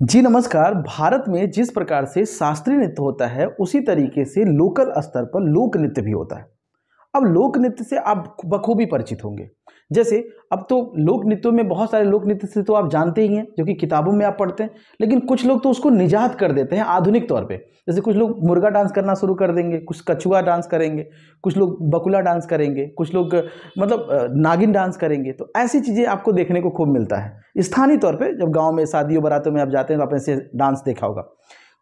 जी नमस्कार। भारत में जिस प्रकार से शास्त्रीय नृत्य होता है उसी तरीके से लोकल स्तर पर लोक नृत्य भी होता है। अब लोक नृत्य से आप बखूबी परिचित होंगे। जैसे अब तो लोक नृत्यों में बहुत सारे लोक नृत्य से तो आप जानते ही हैं, जो कि किताबों में आप पढ़ते हैं। लेकिन कुछ लोग तो उसको निजात कर देते हैं आधुनिक तौर पे। जैसे कुछ लोग मुर्गा डांस करना शुरू कर देंगे, कुछ कछुआ डांस करेंगे, कुछ लोग बकुला डांस करेंगे, कुछ लोग नागिन डांस करेंगे। तो ऐसी चीज़ें आपको देखने को खूब मिलता है स्थानीय तौर पर। जब गाँव में शादियों बारातों में आप जाते हैं तो आपने ऐसे डांस देखा होगा।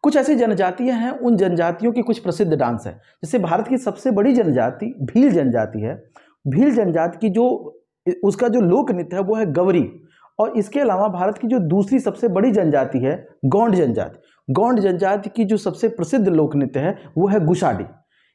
कुछ ऐसी जनजातियां हैं, उन जनजातियों की कुछ प्रसिद्ध डांस है। जैसे भारत की सबसे बड़ी जनजाति भील जनजाति है। भील जनजाति की जो उसका जो लोक नृत्य है वो है गवरी। और इसके अलावा भारत की जो दूसरी सबसे बड़ी जनजाति है गोंड जनजाति। गोंड जनजाति की जो सबसे प्रसिद्ध लोक नृत्य है वो है गुशाडी।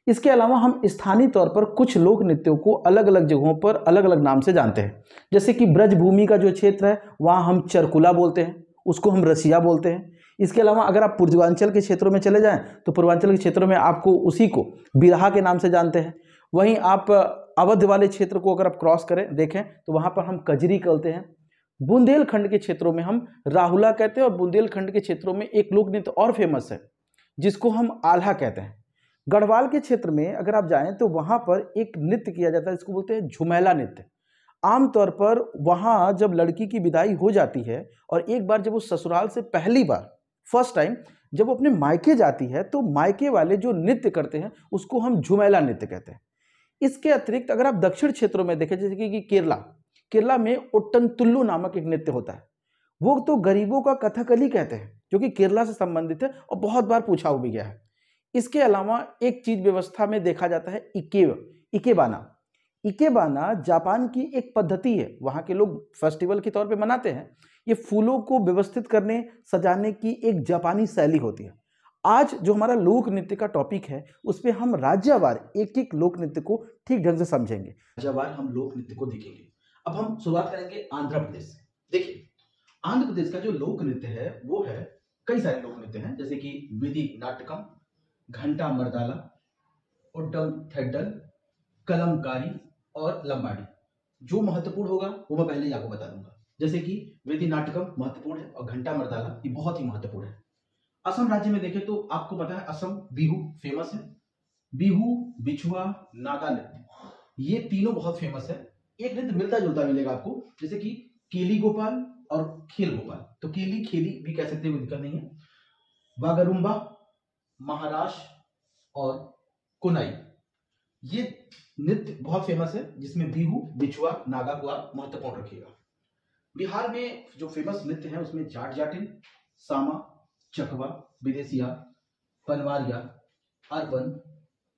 इसके अलावा हम स्थानीय तौर पर कुछ लोक नृत्यों को अलग अलग जगहों पर अलग अलग नाम से जानते हैं। जैसे कि ब्रजभूमि का जो क्षेत्र है वहाँ हम चरकुला बोलते हैं, उसको हम रसिया बोलते हैं। इसके अलावा अगर आप पूर्वांचल के क्षेत्रों में चले जाएं तो पूर्वांचल के क्षेत्रों में आपको उसी को बिरहा के नाम से जानते हैं। वहीं आप अवध वाले क्षेत्र को अगर आप क्रॉस करें देखें तो वहाँ पर हम कजरी कहते हैं। बुंदेलखंड के क्षेत्रों में हम राहुला कहते हैं। और बुंदेलखंड के क्षेत्रों में एक लोक नृत्य और फेमस है जिसको हम आल्हा कहते हैं। गढ़वाल के क्षेत्र में अगर आप जाएं तो वहाँ पर एक नृत्य किया जाता है, इसको बोलते हैं झुमेला नृत्य। आमतौर पर वहाँ जब लड़की की विदाई हो जाती है और एक बार जब वो ससुराल से पहली बार फर्स्ट टाइम जब वो अपने मायके जाती है तो मायके वाले जो नृत्य करते हैं उसको हम झुमेला नृत्य कहते हैं। इसके अतिरिक्त अगर आप दक्षिण क्षेत्रों में देखें जैसे कि केरला में ओट्टनतुल्लु नामक एक नृत्य होता है। वो तो गरीबों का कथकली कहते हैं, जो कि केरला से संबंधित है और बहुत बार पूछा भी गया है। इसके अलावा एक चीज व्यवस्था में देखा जाता है इकेबाना। इकेबाना जापान की एक पद्धति है, वहाँ के लोग फेस्टिवल के तौर पे मनाते हैं। ये फूलों को व्यवस्थित करने सजाने की एक जापानी शैली होती है। आज जो हमारा लोक नृत्य का टॉपिक है उस पर हम राज्यवार एक एक लोक नृत्य को ठीक ढंग से समझेंगे। राज्यवार हम लोक नृत्य को देखेंगे। अब हम शुरुआत करेंगे आंध्र प्रदेश से। देखिए आंध्र प्रदेश का जो लोक नृत्य है वो है, कई सारे लोक नृत्य हैं जैसे कि विधि नाटकम, घंटा मर्दाला, उड्डम थेड्डल, कलमकारी और लंबाड़ी। जो महत्वपूर्ण होगा वो मैं पहले ही आपको बता दूंगा। जैसे कि विधि नाटकम महत्वपूर्ण है और घंटा मर्दाला ये बहुत ही महत्वपूर्ण है। असम राज्य में देखें तो आपको पता है असम बिहू फेमस है। बिहू, बिछुआ, नागा नृत्य ये तीनों बहुत फेमस है। एक नृत्य मिलता जुलता मिलेगा आपको, जैसे कि केली गोपाल और खेल गोपाल। तो केली खेली भी कह सकते हैं, कोई दिक्कत नहीं है। बागरुम्बा, महाराष्ट्र और कुनाई ये नृत्य बहुत फेमस है, जिसमें बिहू, बिछुआ, नागा को आप महत्वपूर्ण रखिएगा। बिहार में जो फेमस नृत्य है उसमें जाट जाटिन, सामा, चकवा, विदेशिया, पनवारिया, अरबन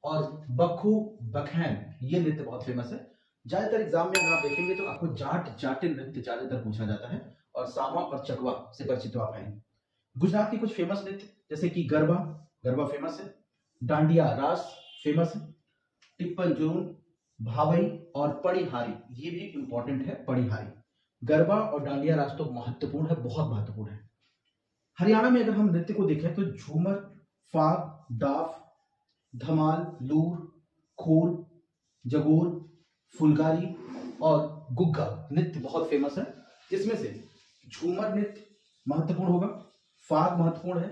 और बखू बखैन ये नृत्य बहुत फेमस है। ज्यादातर एग्जाम में अगर आप देखेंगे तो आपको जाट जाटिन नृत्य ज्यादातर पूछा जाता है और सामा और चकवा से परिचित हो आप हैं। गुजरात के कुछ फेमस नृत्य जैसे कि गरबा, गरबा फेमस है। डांडिया रास फेमस है। टिप्पन जुनून, भावई और पड़ीहारी ये भी इंपॉर्टेंट है। पड़ीहारी, गरबा और डांडिया रास तो महत्वपूर्ण है, बहुत महत्वपूर्ण है। हरियाणा में अगर हम नृत्य को देखें तो झूमर, फाग, डाफ, धमाल, लूर, खोर, जगोर, फुलकारी और गुग्गा नृत्य बहुत फेमस है। जिसमें से झूमर नृत्य महत्वपूर्ण होगा, फाग महत्वपूर्ण है,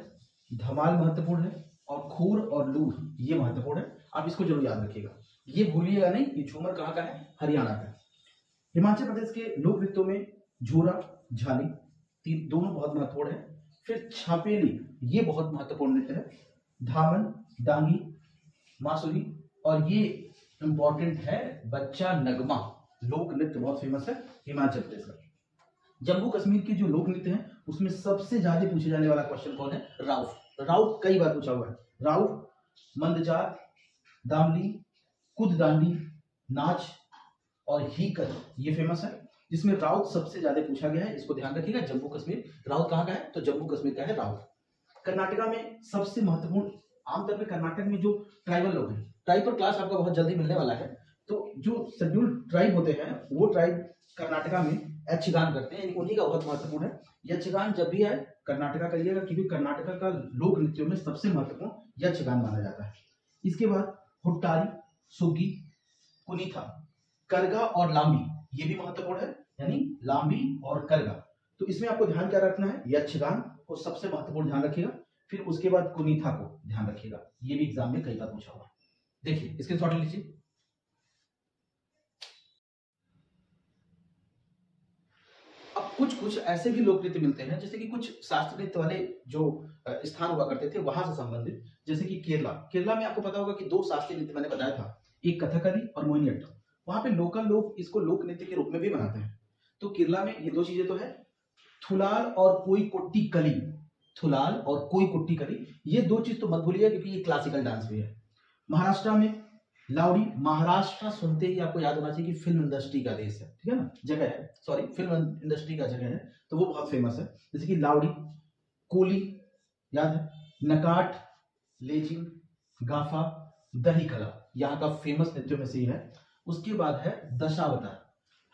धमाल महत्वपूर्ण है और खोर और लूर ये महत्वपूर्ण है। आप इसको जरूर याद रखिएगा, ये भूलिएगा नहीं। ये झूमर कहाँ का है? हरियाणा का। हिमाचल प्रदेश के लोक नृत्यों में झूरा, झाली दोनों बहुत महत्वपूर्ण है। फिर छापेली ये बहुत महत्वपूर्ण नृत्य है। धामन, डांगी, मासुरी और ये इंपॉर्टेंट है बच्चा नगमा लोक नृत्य बहुत फेमस है हिमाचल प्रदेश का। जम्मू कश्मीर के जो लोक नृत्य हैं उसमें सबसे ज्यादा पूछे जाने वाला क्वेश्चन कौन है? राउफ। राउफ कई बार पूछा हुआ है। राउफ, मंदजात, दामली, कुददांडी, नाच और हीकर ये फेमस है। जिसमें राउत सबसे ज्यादा पूछा गया है, इसको ध्यान रखिएगा। जम्मू कश्मीर, राउत कहाँ का है? तो जम्मू कश्मीर का है राउत। कर्नाटका में सबसे महत्वपूर्ण, आमतौर पर कर्नाटक में जो ट्राइबल लोग हैं, ट्राइब पर क्लास आपका बहुत जल्दी मिलने वाला है। तो जो शेड्यूल्ड ट्राइब होते हैं वो ट्राइब कर्नाटका में यक्षगान करते हैं, उन्हीं का बहुत महत्वपूर्ण है। यक्षगान जब भी आए कर्नाटका करिएगा, क्योंकि कर्नाटका का लोक नृत्यों में सबसे महत्वपूर्ण यक्षगान माना जाता है। इसके बाद हुट्टारी, सुगी, कुनीथा, करगा और लांबी ये भी महत्वपूर्ण है, यानी लांबी और करगा। तो इसमें आपको ध्यान क्या रखना है, यक्षगान को सबसे महत्वपूर्ण ध्यान रखिएगा, फिर उसके बाद कुनीथा को ध्यान रखिएगा, ये भी एग्जाम में कई बार पूछा हुआ। देखिए स्क्रीनशॉट लीजिए। अब कुछ ऐसे भी लोक नृत्य मिलते हैं, जैसे कि कुछ शास्त्रीय नृत्य वाले जो स्थान हुआ करते थे वहां से संबंधित, जैसे कि केरला में आपको पता होगा कि दो शास्त्रीय नृत्य मैंने बताया था, एक कथकली और मोहिनीअट्टम। वहां पे लोकल लोग इसको लोक नृत्य के रूप में भी मनाते हैं। तो केरला में ये दो चीजें तो है, थुलाल और कोई कोट्टी कली, थुलाल और कोई कोट्टी कली, ये दो चीज तो मत भूलिएगा क्योंकि ये क्लासिकल डांस भी है। महाराष्ट्र में लावड़ी, महाराष्ट्र सुनते ही आपको याद होना चाहिए कि फिल्म इंडस्ट्री का देश है, ठीक है ना, जगह है, सॉरी फिल्म इंडस्ट्री का जगह है, तो वो बहुत फेमस है। जैसे कि लावड़ी, कोली याद है, नकाट, लेजिम, गाफा, दही कला यहाँ का फेमस नृत्यों में से ही है। उसके बाद है दशावतार।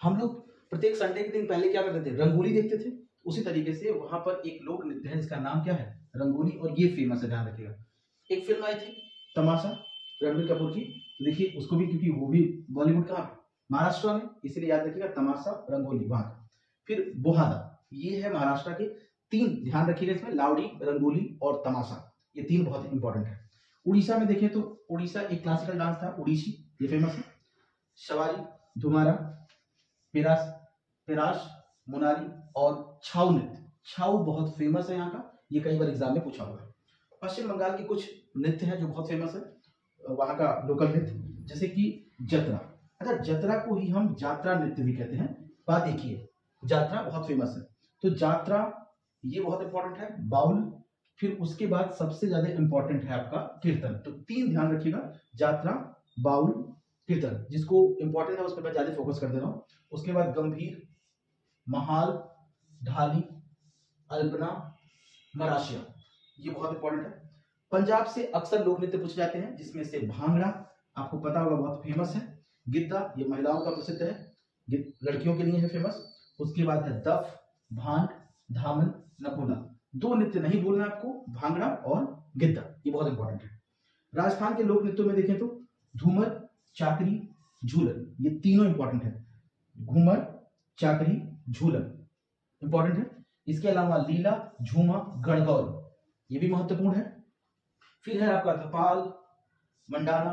हम लोग प्रत्येक संडे के दिन पहले क्या करते थे, रंगोली देखते थे, उसी तरीके से वहां पर एक लोक नृत्य है जिसका नाम क्या है, रंगोली, और ये फेमस है, ध्यान रखिएगा। एक फिल्म आई थी तमाशा, रणबीर कपूर की, देखिए उसको भी, क्योंकि वो भी बॉलीवुड का महाराष्ट्र में, इसलिए याद रखिएगा तमाशा, रंगोली वहां का। फिर बोहादा, ये है महाराष्ट्र के। तीन ध्यान रखिएगा इसमें, लावड़ी, रंगोली और तमाशा, ये तीन बहुत इंपॉर्टेंट है। उड़ीसा में देखें तो उड़ीसा एक क्लासिकल डांस था, उड़ीसी, ये फेमस है। सवारी, धुमारा, पेरास, मुनारी और छाऊ नृत्य, छाऊ बहुत फेमस है यहाँ का, ये कई बार एग्जाम में पूछा हुआ है। पश्चिम बंगाल की कुछ नृत्य है जो बहुत फेमस है, वहां का लोकल नृत्य, जैसे कि जतरा। अच्छा, जतरा को ही हम जात्रा नृत्य भी कहते हैं। बात देखिए, जात्रा बहुत फेमस है, तो जात्रा ये बहुत इंपॉर्टेंट है। बाउल, फिर उसके बाद सबसे ज्यादा इंपॉर्टेंट है आपका कीर्तन। तो तीन ध्यान रखिएगा, जात्रा, बाउल, कीर्तन, जिसको इंपॉर्टेंट है उस पर मैं ज्यादा फोकस कर दे रहा हूँ। उसके बाद गंभीर, महाल, ढाली, अल्पना, मराशिया, ये बहुत इंपॉर्टेंट है। पंजाब से अक्सर लोक नृत्य पूछे जाते हैं, जिसमें से भांगड़ा आपको पता होगा बहुत फेमस है। गिद्दा, ये महिलाओं का प्रसिद्ध है, लड़कियों के लिए है फेमस। उसके बाद है दफ, भांड, धामन, नकुला। दो नृत्य नहीं भूलना आपको, भांगड़ा और गिद्दा, ये बहुत इंपॉर्टेंट है। राजस्थान के लोक नृत्यों में देखें तो घूमर, चाकरी, झूलन, ये तीनों इंपॉर्टेंट है। घूमर, चाकरी, झूलन इंपॉर्टेंट है। इसके अलावा लीला, झूमा, गणगौर, ये भी महत्वपूर्ण है। फिर है आपका थपाल, मंडाना,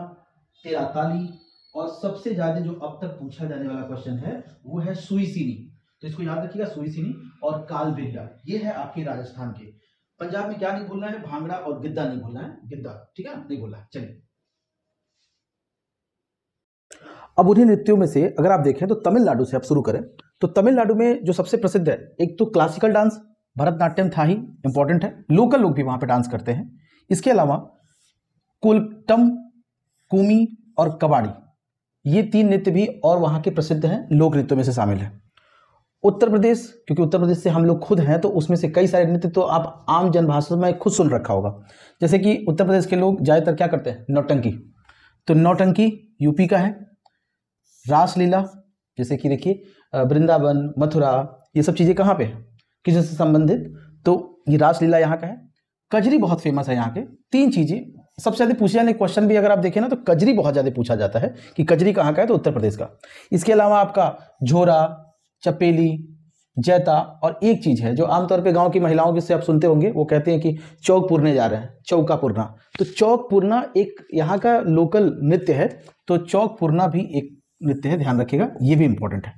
तेरा ताली, और सबसे ज्यादा जो अब तक पूछा जाने वाला क्वेश्चन है वो है सुईसीनी। तो इसको याद रखिएगा, सुईसीनी और कालबेलिया, ये है आपके राजस्थान के। पंजाब में क्या नहीं भूलना है, भांगड़ा और गिद्दा नहीं भूलना है, गिद्दा, ठीक है ना, नहीं भूलना है। चलिए, अब उन्हीं नृत्यों में से अगर आप देखें तो तमिलनाडु से आप शुरू करें, तो तमिलनाडु में जो सबसे प्रसिद्ध है, एक तो क्लासिकल डांस भरतनाट्यम था ही इंपॉर्टेंट है, लोकल लोग भी वहां पे डांस करते हैं। इसके अलावा कुलटम, कुमी और कबाड़ी, ये तीन नृत्य भी और वहाँ के प्रसिद्ध हैं, लोक नृत्यों में से शामिल है। उत्तर प्रदेश, क्योंकि उत्तर प्रदेश से हम लोग खुद हैं, तो उसमें से कई सारे नृत्य तो आप आम जनभाषा में खुद सुन रखा होगा। जैसे कि उत्तर प्रदेश के लोग ज़्यादातर क्या करते हैं, नौटंकी, तो नौटंकी यूपी का है। रासलीला, जैसे कि देखिए वृंदावन, मथुरा, ये सब चीज़ें कहाँ पे है, किसी से संबंधित, तो ये रासलीला यहाँ का है। कजरी बहुत फेमस है यहाँ के। तीन चीज़ें सबसे ज़्यादा पूछे जाने क्वेश्चन भी अगर आप देखें ना, तो कजरी बहुत ज़्यादा पूछा जाता है कि कजरी कहाँ का है, तो उत्तर प्रदेश का। इसके अलावा आपका झोरा, चपेली, जैता, और एक चीज़ है जो आमतौर पे गांव की महिलाओं के से आप सुनते होंगे, वो कहते हैं कि चौक पूरने जा रहे हैं, चौका पूरना। तो चौक पूरना एक यहाँ का लोकल नृत्य है, तो चौक पूरना भी एक नृत्य है, ध्यान रखिएगा, ये भी इंपॉर्टेंट है।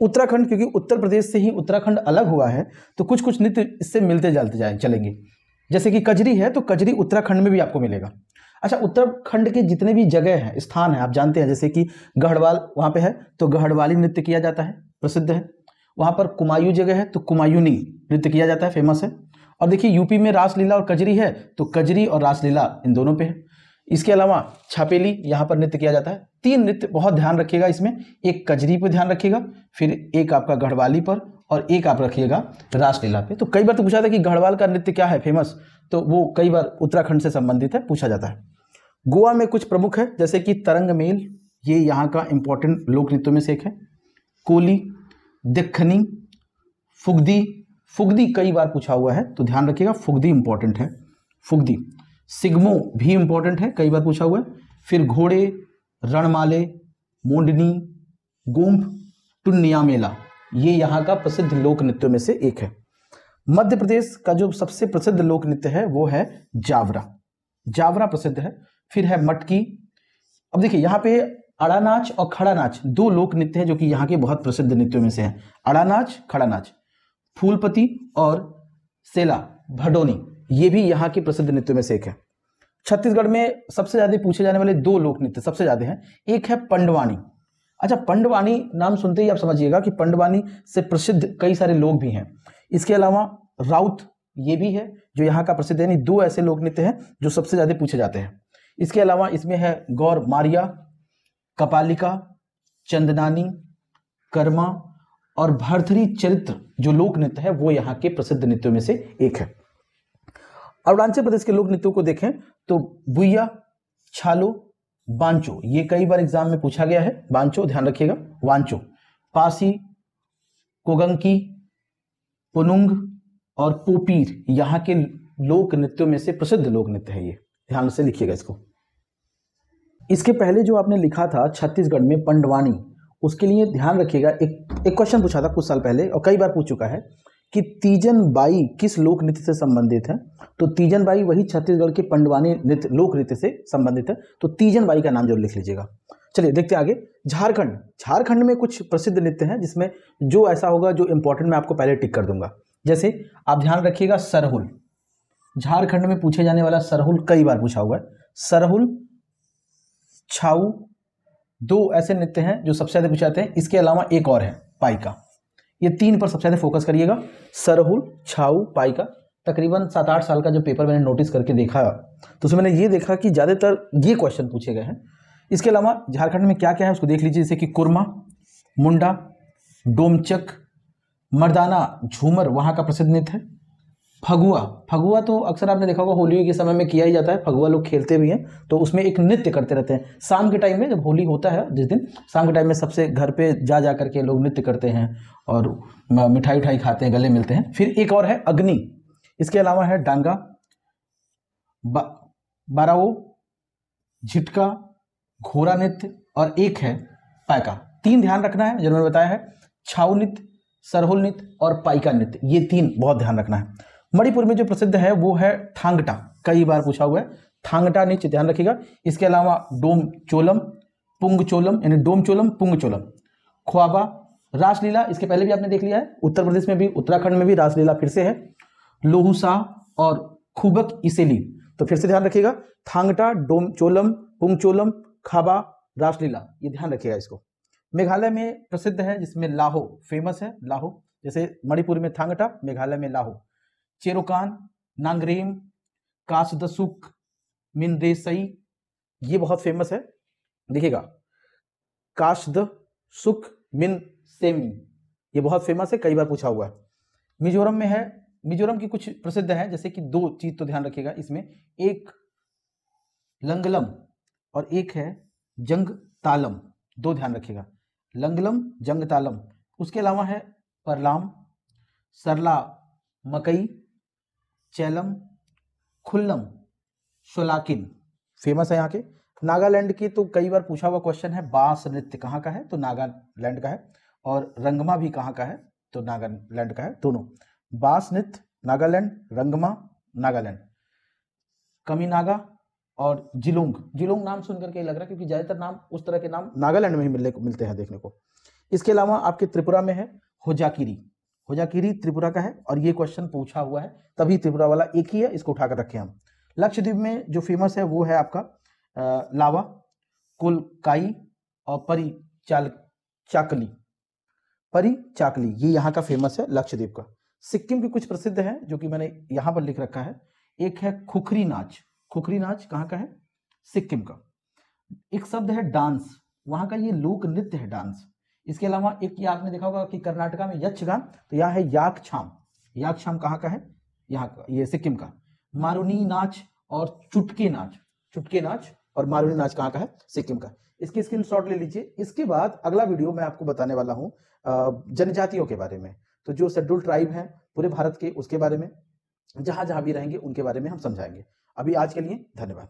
उत्तराखंड, क्योंकि उत्तर प्रदेश से ही उत्तराखंड अलग हुआ है, तो कुछ कुछ नृत्य इससे मिलते जुलते चलेंगे। जैसे कि कजरी है, तो कजरी उत्तराखंड में भी आपको मिलेगा। अच्छा, उत्तराखंड के जितने भी जगह हैं, स्थान हैं, आप जानते हैं, जैसे कि गढ़वाल वहाँ पे है, तो गढ़वाली नृत्य किया जाता है, प्रसिद्ध है। वहाँ पर कुमायूं जगह है, तो कुमायूनी नृत्य किया जाता है, फेमस है। और देखिए यूपी में रासलीला और कजरी है, तो कजरी और रासलीला इन दोनों पे है। इसके अलावा छापेली, यहाँ पर नृत्य किया जाता है। तीन नृत्य बहुत ध्यान रखिएगा इसमें, एक कजरी पे ध्यान रखिएगा, फिर एक आपका गढ़वाली पर, और एक आप रखिएगा रासलीला पे। तो कई बार तो पूछा था कि गढ़वाल का नृत्य क्या है फेमस, तो वो कई बार उत्तराखंड से संबंधित है, पूछा जाता है। गोवा में कुछ प्रमुख है, जैसे कि तरंग मेल, ये यहाँ का इंपॉर्टेंट लोक नृत्यों में से एक है। कोली, दक्खनी, फुगदी, फुगदी कई बार पूछा हुआ है, तो ध्यान रखिएगा, फुगदी इंपॉर्टेंट है, फुगदी। सिग्मो भी इंपॉर्टेंट है, कई बार पूछा हुआ है। फिर घोड़े, रणमाले, मोंडनी, गुम्फ, टुन्निया मेला, ये यहाँ का प्रसिद्ध लोक नृत्यों में से एक है। मध्य प्रदेश का जो सबसे प्रसिद्ध लोक नृत्य है वो है जावरा। जावरा प्रसिद्ध है। फिर है मटकी। अब देखिए यहाँ पे अड़ा नाच और खड़ा नाच दो लोक नृत्य है जो कि यहाँ के बहुत प्रसिद्ध नृत्यों में से हैं। अड़ा नाच, खड़ा नाच। फूलपति और सेला भडोनी ये भी यहाँ के प्रसिद्ध नृत्यों में से एक है। छत्तीसगढ़ में सबसे ज्यादा पूछे जाने वाले दो लोक नृत्य सबसे ज्यादा हैं। एक है पंडवानी। अच्छा, पंडवानी नाम सुनते ही आप समझिएगा कि पंडवानी से प्रसिद्ध कई सारे लोग भी हैं। इसके अलावा राउत ये भी है जो यहाँ का प्रसिद्ध है। यानी दो ऐसे लोक नृत्य हैं जो सबसे ज्यादा पूछे जाते हैं। इसके अलावा इसमें है गौर मारिया, कपालिका, चंदनानी, कर्मा और भरथरी चरित्र जो लोक नृत्य है वो यहाँ के प्रसिद्ध नृत्यों में से एक है। अरुणाचल प्रदेश के लोक नृत्यों को देखें तो बुइया, छालो, बांचो ये कई बार एग्जाम में पूछा गया है। बांचो ध्यान रखिएगा। वांचो, पासी, कोगंकी, पुनुंग और पोपीर यहाँ के लोक नृत्यों में से प्रसिद्ध लोक नृत्य है। ये ध्यान से लिखिएगा इसको। इसके पहले जो आपने लिखा था छत्तीसगढ़ में पंडवानी, उसके लिए ध्यान रखिएगा। एक क्वेश्चन पूछा था कुछ साल पहले और कई बार पूछ चुका है कि तीजन बाई किस लोक नृत्य से संबंधित है। तो तीजन बाई वही छत्तीसगढ़ के पंडवानी नृत्य लोक नृत्य से संबंधित है। तो तीजन बाई का नाम जरूर लिख लीजिएगा। चलिए देखते आगे। झारखंड। झारखंड में कुछ प्रसिद्ध नृत्य हैं जिसमें जो ऐसा होगा जो इंपॉर्टेंट मैं आपको पहले टिक कर दूंगा। जैसे आप ध्यान रखिएगा सरहुल। झारखंड में पूछे जाने वाला सरहुल कई बार पूछा हुआ है। सरहुल, छाऊ दो ऐसे नृत्य हैं जो सबसे ज्यादा पूछे जाते हैं। इसके अलावा एक और है पाइका। ये तीन पर सबसे ज्यादा फोकस करिएगा। सरहुल, छाऊ, पाइका। तकरीबन 7-8 साल का जो पेपर मैंने नोटिस करके देखा तो उसमें मैंने ये देखा कि ज्यादातर ये क्वेश्चन पूछे गए हैं। इसके अलावा झारखंड में क्या क्या है उसको देख लीजिए। जैसे कि कुरमा, मुंडा, डोमचक, मर्दाना, झूमर वहाँ का प्रसिद्ध नृत्य है। फगुआ। फगुआ तो अक्सर आपने देखा होगा होली के समय में किया ही जाता है। फगुआ लोग खेलते भी हैं तो उसमें एक नृत्य करते रहते हैं। शाम के टाइम में जब होली होता है जिस दिन शाम के टाइम में सबसे घर पे जा करके लोग नृत्य करते हैं और मिठाई उठाई खाते हैं, गले मिलते हैं। फिर एक और है अग्नि। इसके अलावा है डांगा, बाराओ, झिटका, घोड़ा नृत्य और एक है पाइका। तीन ध्यान रखना है जो मैंने बताया है। छाऊ नृत्य, सरहुल नृत्य और पाइका नृत्य, ये तीन बहुत ध्यान रखना है। मणिपुर में जो प्रसिद्ध है वो है थांगटा। कई बार पूछा हुआ है। थांगटा नृत्य ध्यान रखिएगा। इसके अलावा डोम चोलम, पुंग चोलम यानी डोम चोलम, पुंग चोलम, ख्वाबा, रासलीला इसके पहले भी आपने देख लिया है। उत्तर प्रदेश में भी, उत्तराखंड में भी रासलीला फिर से है। लोहुसा और खुबक इसेली। तो फिर से ध्यान रखिएगा। थांगटा, डोम चोलम, पुंग चोलम, खाबा, रासलीला ये ध्यान रखिएगा इसको। मेघालय में प्रसिद्ध है जिसमें लाहो फेमस है। लाहो जैसे मणिपुर में थांगटा, मेघालय में लाहो। चेरोकान, नांगरेम, कासदसुक, मिनरेसई ये बहुत फेमस है। देखिएगा कासदसुक, मिनसेमी ये बहुत फेमस है, कई बार पूछा हुआ है। मिजोरम में है। मिजोरम की कुछ प्रसिद्ध है जैसे कि दो चीज तो ध्यान रखिएगा इसमें। एक लंगलम और एक है जंग तालम। दो ध्यान रखिएगा, लंगलम, जंग तालम। उसके अलावा है परलाम, सरला मकई, चैलम, खुल्लम, शोलाकिन फेमस है यहाँ के। नागालैंड की तो कई बार पूछा हुआ क्वेश्चन है। बांस नृत्य कहाँ का है? तो नागालैंड का है। और रंगमा भी कहाँ का है? तो नागालैंड का है। दोनों बांस नृत्य नागालैंड, रंगमा नागालैंड। कमीनागा और जिलोंग। जिलोंग नाम सुन करके लग रहा है क्योंकि ज्यादातर नाम उस तरह के नाम नागालैंड में ही मिलते हैं देखने को। इसके अलावा आपके त्रिपुरा में है होजाकिरी। होजाकिरी त्रिपुरा का है और ये क्वेश्चन पूछा हुआ है, तभी त्रिपुरा वाला एक ही है, इसको उठाकर रखें हम। लक्षद्वीप में जो फेमस है वो है आपका लावा, कुलकाई और चाकली। चाकली ये यहाँ का फेमस है लक्षद्वीप का। सिक्किम की कुछ प्रसिद्ध है जो कि मैंने यहाँ पर लिख रखा है। एक है खुखरी नाच। खुखरी नाच कहाँ का है? सिक्किम का। एक शब्द है डांस, वहाँ का ये लोक नृत्य है डांस। इसके अलावा एक ये आपने देखा होगा कि कर्नाटका में यक्षगान, तो यहाँ है याकछाम। याकछाम कहाँ का है? यहाँ का, ये सिक्किम का। मारुनी नाच और चुटके नाच और मारुनी नाच कहाँ का है? सिक्किम का। इसकी स्क्रीनशॉट ले लीजिए। इसके बाद अगला वीडियो मैं आपको बताने वाला हूँ जनजातियों के बारे में। तो जो शेड्यूल ट्राइब है पूरे भारत के, उसके बारे में, जहां जहां भी रहेंगे उनके बारे में हम समझाएंगे। अभी आज के लिए धन्यवाद।